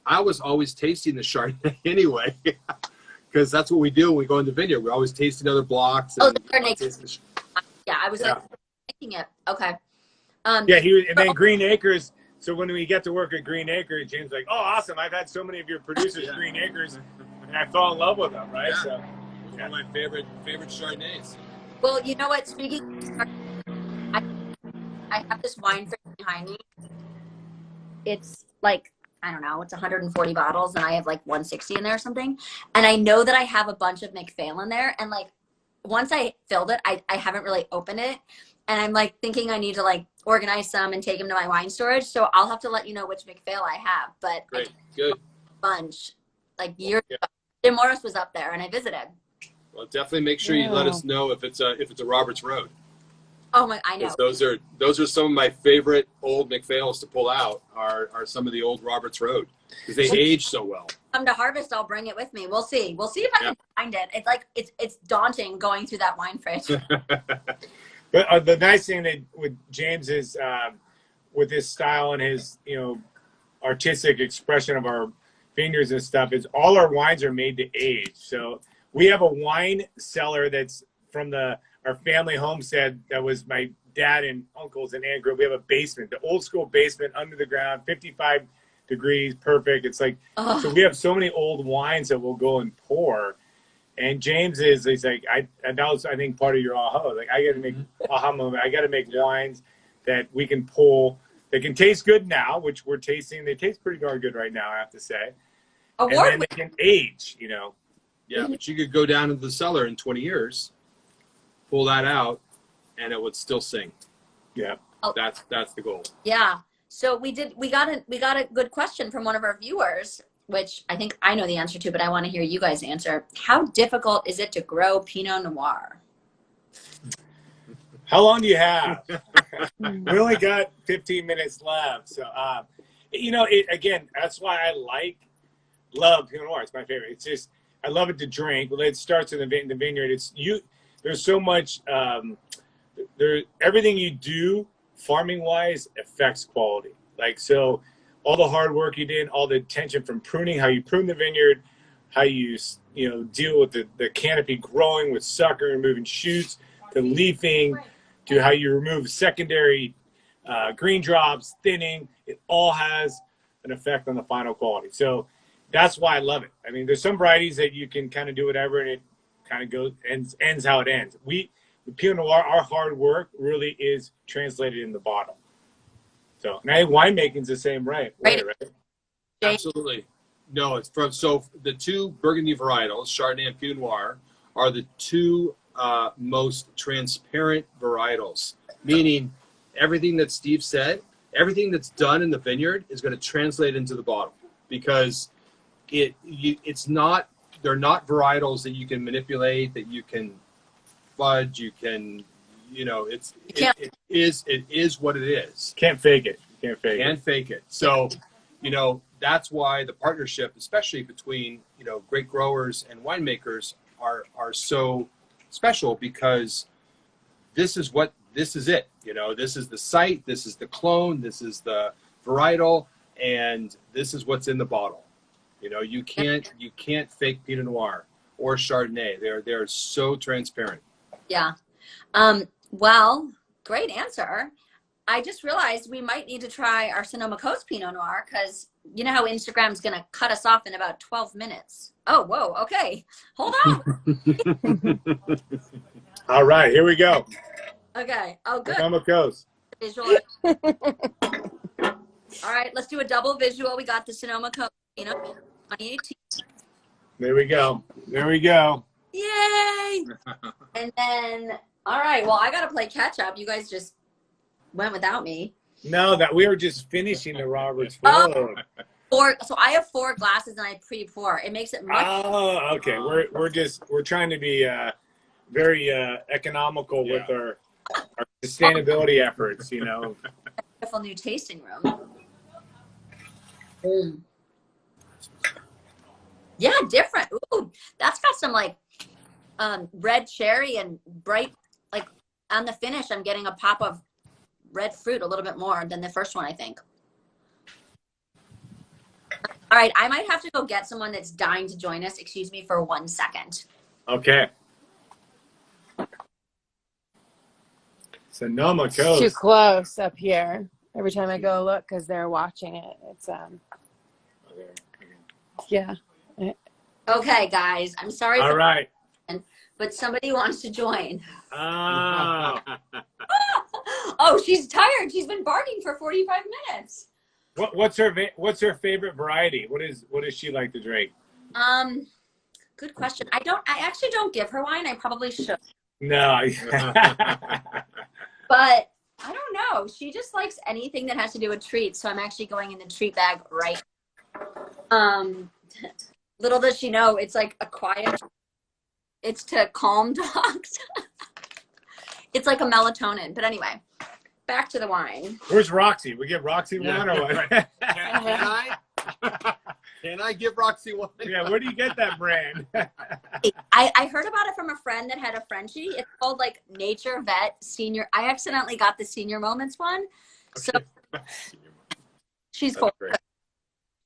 I was always tasting the Chardonnay anyway, because that's what we do when we go in the vineyard. We always taste other blocks. And the Chardonnay. Yeah, I was like making it. Okay. Yeah, he was, and then Green Acres. So when we get to work at Green Acres, James like, oh, awesome! I've had so many of your producers, Green Acres, and I fell in love with them, right? Yeah. So one of my favorite Chardonnays. Well, you know what? Speaking, I have this wine fridge behind me. It's like, I don't know, it's 140 bottles, and I have like 160 in there or something. And I know that I have a bunch of MacPhail in there, and like once I filled it, I haven't really opened it. And I'm like thinking I need to like organize some and take them to my wine storage. So I'll have to let you know which MacPhail I have. But great, good bunch like years ago. Jim Morris was up there and I visited. Well, definitely make sure you let us know if it's a Roberts Road. Oh my, I know. Those are some of my favorite old MacPhails to pull out are some of the old Roberts Road, because they age so well. Come to harvest, I'll bring it with me. We'll see if I can find it. It's like it's daunting going through that wine fridge. But the nice thing that with James is with his style and his, you know, artistic expression of our vineyards and stuff, is all our wines are made to age. So we have a wine cellar that's from our family homestead that was my dad and uncles and aunt grew up. We have a basement, the old school basement under the ground, 55 degrees, perfect. It's like, so we have so many old wines that we'll go and pour. And James he's like, and that was, I think, part of your aha. Like, I got to make aha moment. I got to make wines that we can pull, that can taste good now, which we're tasting. They taste pretty darn good right now, I have to say. And then they can age, you know. Yeah, but you could go down into the cellar in 20 years, pull that out, and it would still sing. Yeah. That's the goal. Yeah. So we got a good question from one of our viewers, which I think I know the answer to, but I want to hear you guys answer. How difficult is it to grow Pinot Noir? How long do you have? We only got 15 minutes left. So, you know, again, that's why I love Pinot Noir. It's my favorite. It's just, I love it to drink. Well, it starts in the vineyard. There's so much, everything you do farming wise affects quality. Like, so all the hard work you did, all the attention from pruning, how you prune the vineyard, how you deal with the canopy growing with sucker and removing shoots, to leafing, to how you remove secondary green drops, thinning. It all has an effect on the final quality. So that's why I love it. I mean, there's some varieties that you can kind of do whatever and it kind of goes ends how it ends. With Pinot Noir, our hard work really is translated in the bottle. So, and I think winemaking's the same way, right? Absolutely. No, it's from, so the two Burgundy varietals, Chardonnay and Pinot Noir, are the two most transparent varietals, meaning everything that Steve said, everything that's done in the vineyard is going to translate into the bottle, because it's not, they're not varietals that you can manipulate, that you can fudge, you can, it is what it is. Can't fake it. Can't fake it. So, that's why the partnership, especially between, great growers and winemakers, are so special, because this is it. This is the site, this is the clone, this is the varietal, and this is what's in the bottle. You can't fake Pinot Noir or Chardonnay. They're so transparent. Yeah. Well, great answer. I just realized we might need to try our Sonoma Coast Pinot Noir, because you know how Instagram's going to cut us off in about 12 minutes. Oh, whoa. Okay. Hold on. All right, here we go. Okay. Oh, good. Sonoma Coast. Visual. All right, let's do a double visual. We got the Sonoma Coast Pinot 2018. There we go. There we go. Yay! And then, all right, well, I got to play catch up. You guys just went without me. No, that we were just finishing the Roberts Road. So I have 4 glasses and I pre-pour. It makes it much. Oh, okay. We're trying to be very economical with our sustainability efforts. Beautiful new tasting room. Mm. Yeah, different. Ooh, that's got some like red cherry and bright, like on the finish, I'm getting a pop of red fruit a little bit more than the first one, I think. All right, I might have to go get someone that's dying to join us. Excuse me for 1 second. Okay. Sonoma Coast. Too close up here. Every time I go look, because they're watching it. It's yeah. Okay, guys, I'm sorry. All right. But somebody wants to join. Oh. Oh, she's tired. She's been barking for 45 minutes. What's her favorite variety? What does she like to drink? Good question. I actually don't give her wine. I probably should. No. But I don't know. She just likes anything that has to do with treats. So I'm actually going in the treat bag right. Little does she know, it's like a quiet. It's to calm dogs. It's like a melatonin. But anyway, back to the wine. Where's Roxy? We give Roxy one or what? Can I give Roxy one? Yeah, where do you get that brand? I heard about it from a friend that had a Frenchie. It's called like Nature Vet Senior. I accidentally got the Senior Moments one. So she's full.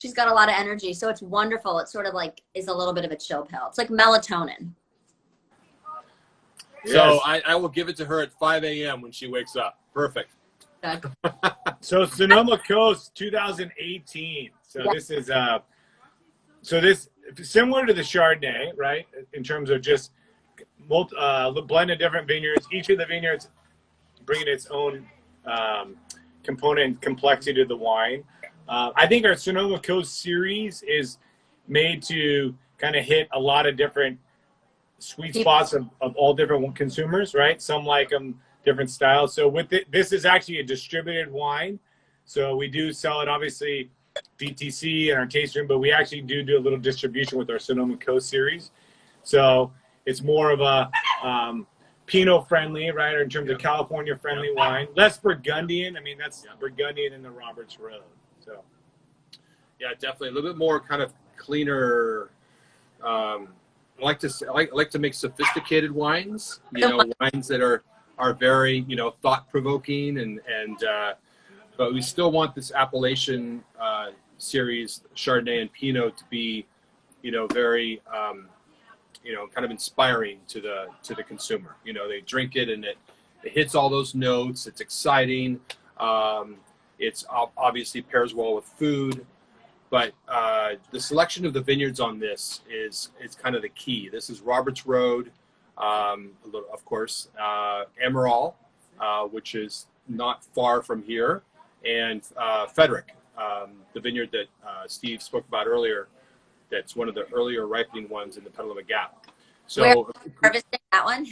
She's got a lot of energy. So it's wonderful. It sort of like is a little bit of a chill pill. It's like melatonin. So I will give it to her at 5 a.m. when she wakes up. Perfect. Okay. So Sonoma Coast 2018. So this is this similar to the Chardonnay, right? In terms of just blend of different vineyards. Each of the vineyards bringing its own component and complexity to the wine. I think our Sonoma Coast series is made to kind of hit a lot of different sweet spots of all different consumers, right? Some like them different styles. So with this is actually a distributed wine. So we do sell it obviously DTC in our tasting room, but we actually do a little distribution with our Sonoma Coast series. So it's more of a Pinot friendly, right? Or in terms of California friendly wine, less Burgundian. I mean, that's Burgundian in the Roberts Road. So yeah, definitely a little bit more kind of cleaner. I like to make sophisticated wines, wines that are very, thought provoking and but we still want this appellation series, Chardonnay and Pinot, to be very, kind of inspiring to the consumer. They drink it and it hits all those notes. It's exciting. It's obviously pairs well with food, but the selection of the vineyards on this is kind of the key. This is Roberts Road, of course, Emerald, which is not far from here, and Frederick, the vineyard that Steve spoke about earlier. That's one of the earlier ripening ones in the Petaluma Gap. So we're harvesting that one.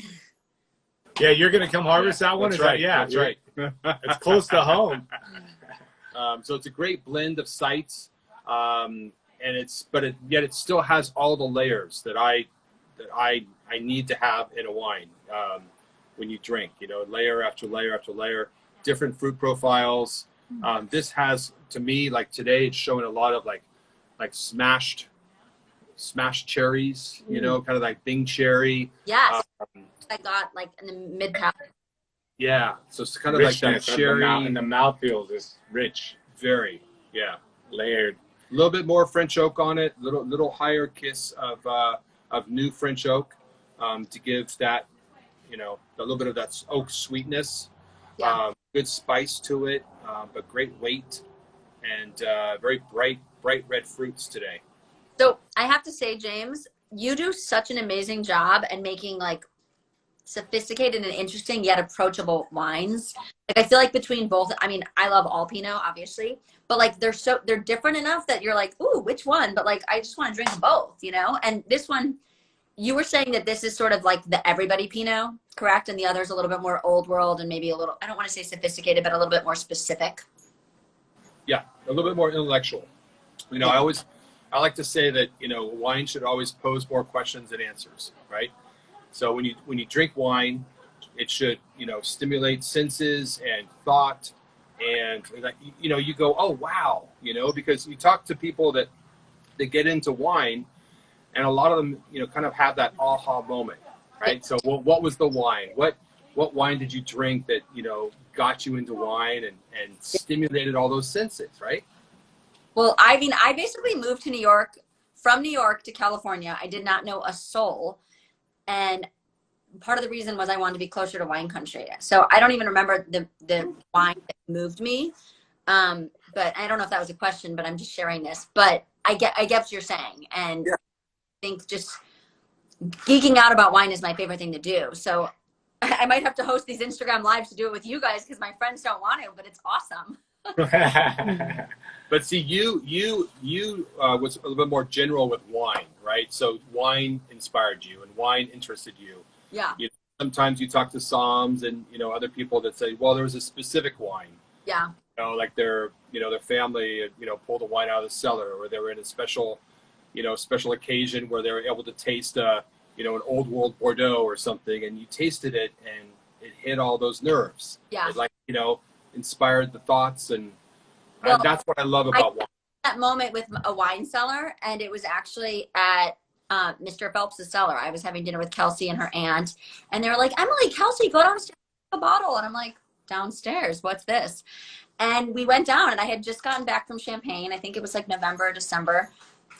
Yeah, you're going to come harvest that one? That's right. That's right. It's close to home. So it's a great blend of sites, yet it still has all the layers that I need to have in a wine when you drink. Layer after layer after layer, different fruit profiles. This has, to me, like today, it's showing a lot of like smashed cherries. Kind of like Bing cherry. Yes, I got like in the mid palate. Yeah, so it's kind of like that cherry, and the mouthfeel is rich, very, yeah, layered. A little bit more French oak on it, little higher kiss of new French oak to give that, a little bit of that oak sweetness. Yeah. Good spice to it, but great weight, and very bright red fruits today. So I have to say, James, you do such an amazing job at making like sophisticated and interesting yet approachable wines. Like I feel like between both, I mean, I love all Pinot, obviously, but like they're different enough that you're like, ooh, which one? But like I just want to drink them both, And this one, you were saying that this is sort of like the everybody Pinot, correct? And the other's a little bit more old world and maybe a little, I don't want to say sophisticated, but a little bit more specific. Yeah, a little bit more intellectual. I like to say that, wine should always pose more questions than answers, right? So when you drink wine, it should, stimulate senses and thought, and you go, oh wow, because you talk to people that get into wine, and a lot of them, kind of have that aha moment, right? So what was the wine? What wine did you drink that, got you into wine and stimulated all those senses, right? Well, I mean, I basically moved to New York, from New York to California. I did not know a soul. And part of the reason was I wanted to be closer to wine country. So I don't even remember the wine that moved me. But I don't know if that was a question, but I'm just sharing this. But I get what you're saying. And yeah. I think just geeking out about wine is my favorite thing to do. So I might have to host these Instagram lives to do it with you guys because my friends don't want to, but it's awesome. But see, you was a little bit more general with wine, right? So wine inspired you, and wine interested you. Yeah. Sometimes you talk to Psalms and other people that say, well, there was a specific wine. Yeah. Like their family pulled a wine out of the cellar, or they were in a special occasion where they were able to taste an old world Bordeaux or something, and you tasted it and it hit all those nerves. Yeah. It inspired the thoughts, and well, that's what I love about wine. That moment with a wine cellar, and it was actually at Mr. Phelps' cellar. I was having dinner with Kelsey and her aunt, and they were like, Emily, Kelsey, go downstairs and get a bottle. And I'm like, downstairs? What's this? And we went down, and I had just gotten back from Champagne. I think it was like November, December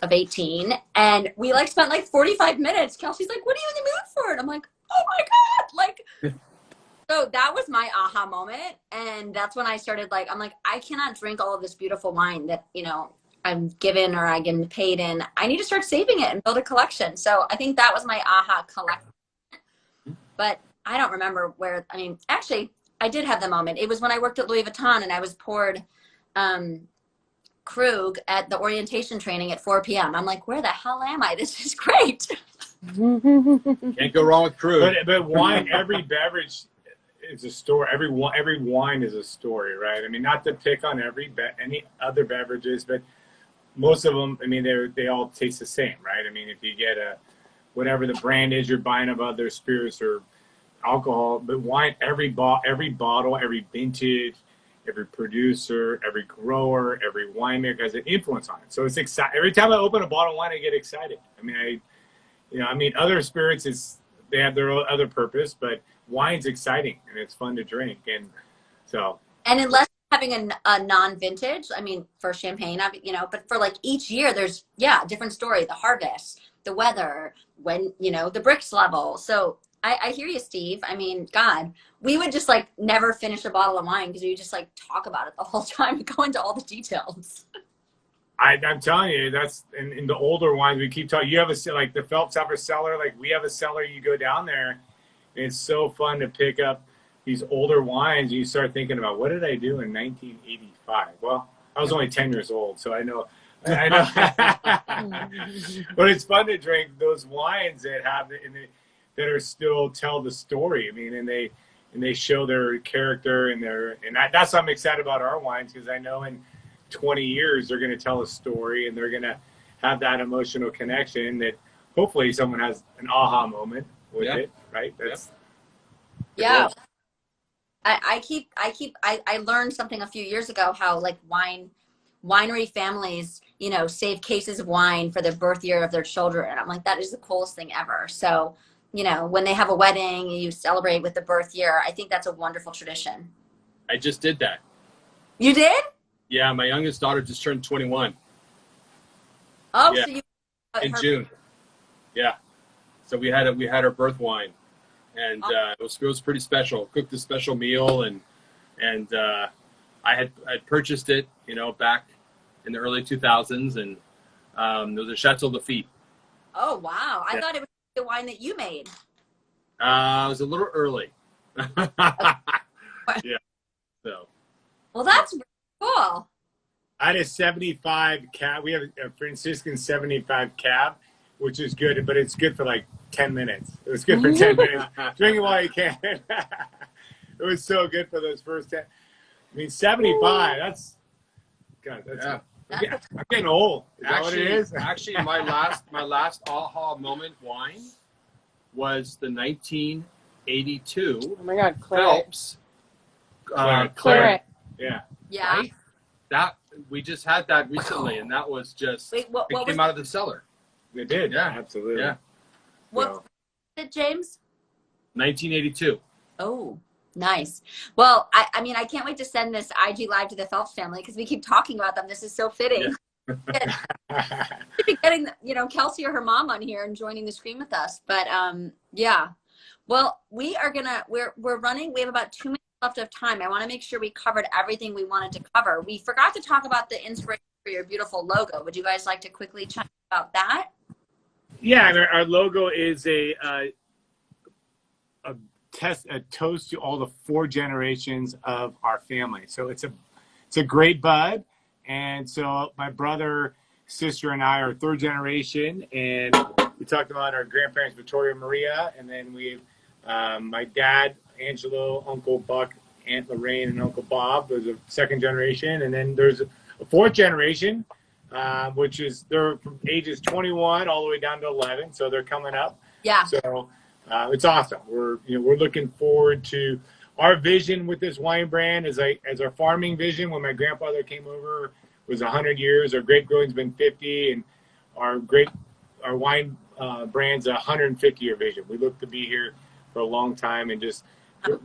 of 18. And we spent 45 minutes. Kelsey's like, what are you in the mood for? And I'm like, oh my God. So that was my aha moment. And that's when I started I'm like, I cannot drink all of this beautiful wine that, I'm given or I get paid in. I need to start saving it and build a collection. So I think that was my aha collection. But I don't remember actually I did have the moment. It was when I worked at Louis Vuitton and I was poured Krug at the orientation training at 4 p.m. I'm like, where the hell am I? This is great. Can't go wrong with Krug. But wine, every beverage is a story. Every wine is a story, right? I mean, not to pick on any other beverages, but most of them, I mean, they all taste the same, right? I mean, if you get whatever the brand is you're buying of other spirits or alcohol, but wine, every bottle, every vintage, every producer, every grower, every winemaker has an influence on it. So it's exciting. Every time I open a bottle of wine, I get excited. I mean, other spirits they have their other purpose, but wine's exciting and it's fun to drink. And so. And unless having a non-vintage. I mean, for champagne, you know, but for like each year, there's different story. The harvest, the weather, when you know the bricks level. So I hear you, Steve. I mean, God, we would just like never finish a bottle of wine because we just like talk about it the whole time and go into all the details. I'm telling you, that's in the older wines we keep talking. You have like the Phelps have a cellar, like we have a cellar. You go down there, and it's so fun to pick up these older wines. And you start thinking about what did I do in 1985? Well, I was only 10 years old, so I know. But it's fun to drink those wines that have that are still tell the story. I mean, and they show their character and that's why I'm excited about our wines, because I know in 20 years they're going to tell a story and they're going to have that emotional connection that hopefully someone has an aha moment with it, right? That's goal. I learned something a few years ago how like winery families, you know, save cases of wine for the birth year of their children. And I'm like, that is the coolest thing ever. So, you know, when they have a wedding, you celebrate with the birth year. I think that's a wonderful tradition. I just did that. You did? Yeah, my youngest daughter just turned 21. Oh, yeah. so you in June. Yeah. So we had our birth wine, and it was pretty special. Cooked a special meal, and I had purchased it, you know, back in the early 2000s, and there was a Chateau Lafite. Oh wow! I thought it was the wine that you made. It was a little early. Yeah. So. Well, that's really cool. I had a 75 cab. We have a Franciscan 75 cab, which is good, but it's good for like 10 minutes. It was good for 10 minutes. Drink it while you can. It was so good for those first 10. I mean, 75, that's, God, that's, I'm getting old. Is that what it is? Actually, my last aha moment wine was the 1982 Oh my God, Phelps Claret. Yeah. Yeah. Right? That we just had that recently, and that was just Wait, what it came out of the cellar. It did. Yeah, absolutely. Yeah. What was it, James? 1982. Oh, nice. Well, I mean, I can't wait to send this IG live to the Phelps family because we keep talking about them. This is so fitting. Yeah. Getting, you know, Kelsey or her mom on here and joining the screen with us. But yeah. Well, we're running. We have about 2 minutes left of time. I want to make sure we covered everything we wanted to cover. We forgot to talk about the inspiration for your beautiful logo. Would you guys like to quickly chat about that? Yeah, our logo is a toast to all the 4 generations of our family. So it's a great bud, and so my brother, sister, and I are 3rd generation, and we talked about our grandparents, Victoria, Maria, and then we my dad, Angelo, Uncle Buck, Aunt Lorraine, and Uncle Bob. There's a 2nd generation, and then there's a 4th generation, which is they're from ages 21 all the way down to 11, so they're coming up. Yeah. So it's awesome. We're looking forward to our vision with this wine brand as our farming vision. When my grandfather came over, was 100 years. Our grape growing's been 50, and our wine brand's a 150-year vision. We look to be here for a long time and just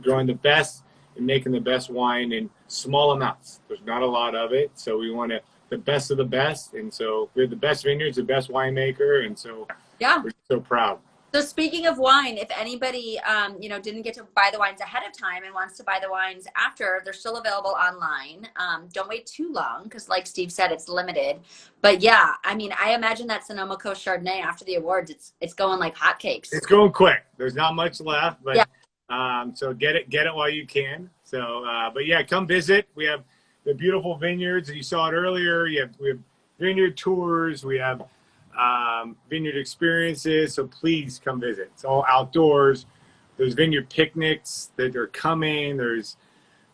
growing the best and making the best wine in small amounts. There's not a lot of it, so we want the best of the best, and so we're the best vineyards, the best winemaker, and so we're so proud. So speaking of wine, if anybody didn't get to buy the wines ahead of time and wants to buy the wines after, they're still available online. Don't wait too long because, like Steve said, it's limited. But yeah, I mean, I imagine that Sonoma Coast Chardonnay after the awards, it's going like hotcakes. It's going quick. There's not much left, but so get it while you can. So, but yeah, come visit. We have the beautiful vineyards. You saw it earlier. We have vineyard tours. We have vineyard experiences, so please come visit. It's all outdoors. There's vineyard picnics that are coming. There's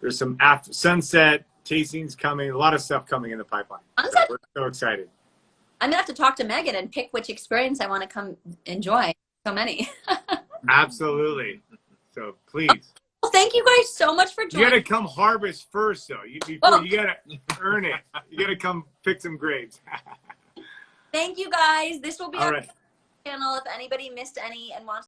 some after sunset tastings coming. A lot of stuff coming in the pipeline. So we're so excited. I'm gonna have to talk to Megan and pick which experience I want to come enjoy. So many. Absolutely. So please. Well, thank you guys so much for joining. You gotta come harvest first, though. You gotta earn it. You gotta come pick some grapes. Thank you guys. This will be All our right. channel if anybody missed any and wants